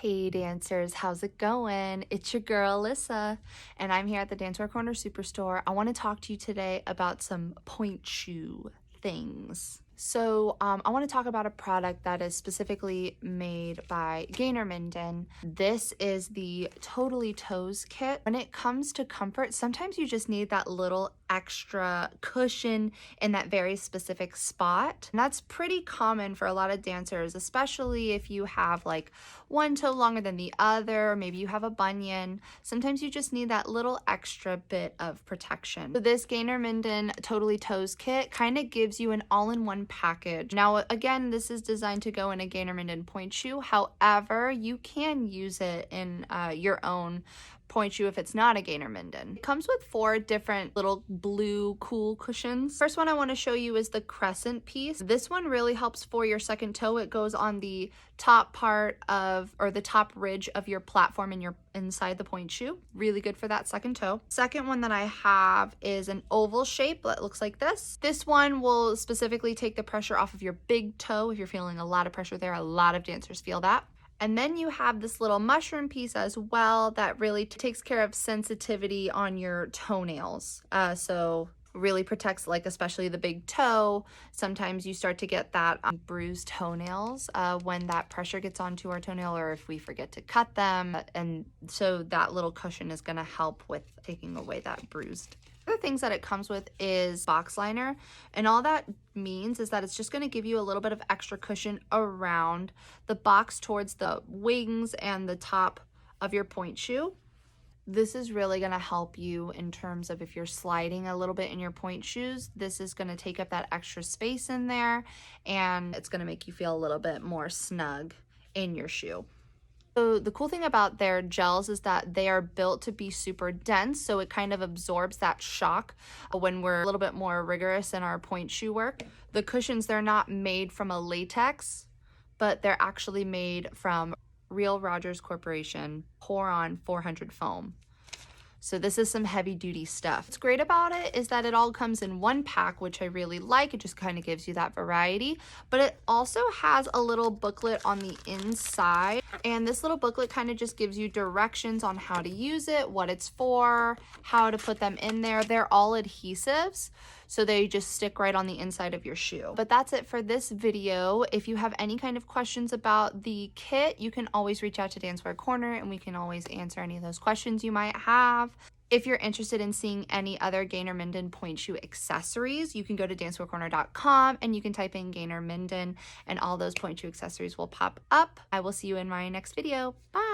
Hey dancers, how's it going? It's your girl Alyssa, and I'm here at the DanceWear Corner Superstore. I want to talk to you today about some pointe shoe things. So I want to talk about a product that is specifically made by Gainerminden. This is the Totally Toes kit. When it comes to comfort, sometimes you just need that little extra cushion in that very specific spot. And that's pretty common for a lot of dancers, especially if you have like one toe longer than the other, or maybe you have a bunion. Sometimes you just need that little extra bit of protection. So this Gainerminden Totally Toes kit kind of gives you an all-in-one package. Now, again, this is designed to go in a Gainerminden pointe shoe. However, you can use it in your own pointe shoe if it's not a Gainerminden. It comes with 4 different little blue cool cushions. First one I want to show you is the crescent piece. This one really helps for your second toe. It goes on the top part of, or the top ridge of your platform in your inside the pointe shoe. Really good for that second toe. Second one that I have is an oval shape that looks like this. This one will specifically take the pressure off of your big toe. If you're feeling a lot of pressure there, a lot of dancers feel that. And then you have this little mushroom piece as well that really takes care of sensitivity on your toenails. So really protects, like, especially the big toe. Sometimes you start to get that bruised toenails when that pressure gets onto our toenail, or if we forget to cut them. And so that little cushion is going to help with taking away that bruised. Other things that it comes with is box liner, and all that means is that it's just going to give you a little bit of extra cushion around the box towards the wings and the top of your pointe shoe. This is really going to help you in terms of if you're sliding a little bit in your pointe shoes. This is going to take up that extra space in there, and it's going to make you feel a little bit more snug in your shoe. So the cool thing about their gels is that they are built to be super dense, so it kind of absorbs that shock when we're a little bit more rigorous in our pointe shoe work. The cushions, they're not made from a latex, but they're actually made from Real Rogers Corporation Pour-On 400 foam. So this is some heavy duty stuff. What's great about it is that it all comes in one pack, which I really like. It just kind of gives you that variety, but it also has a little booklet on the inside. And this little booklet kind of just gives you directions on how to use it, what it's for, how to put them in there. They're all adhesives, so they just stick right on the inside of your shoe. But that's it for this video. If you have any kind of questions about the kit, you can always reach out to DanceWear Corner and we can always answer any of those questions you might have. If you're interested in seeing any other Gainerminden pointe shoe accessories, you can go to dancewearcorner.com and you can type in Gainerminden and all those pointe shoe accessories will pop up. I will see you in my next video. Bye!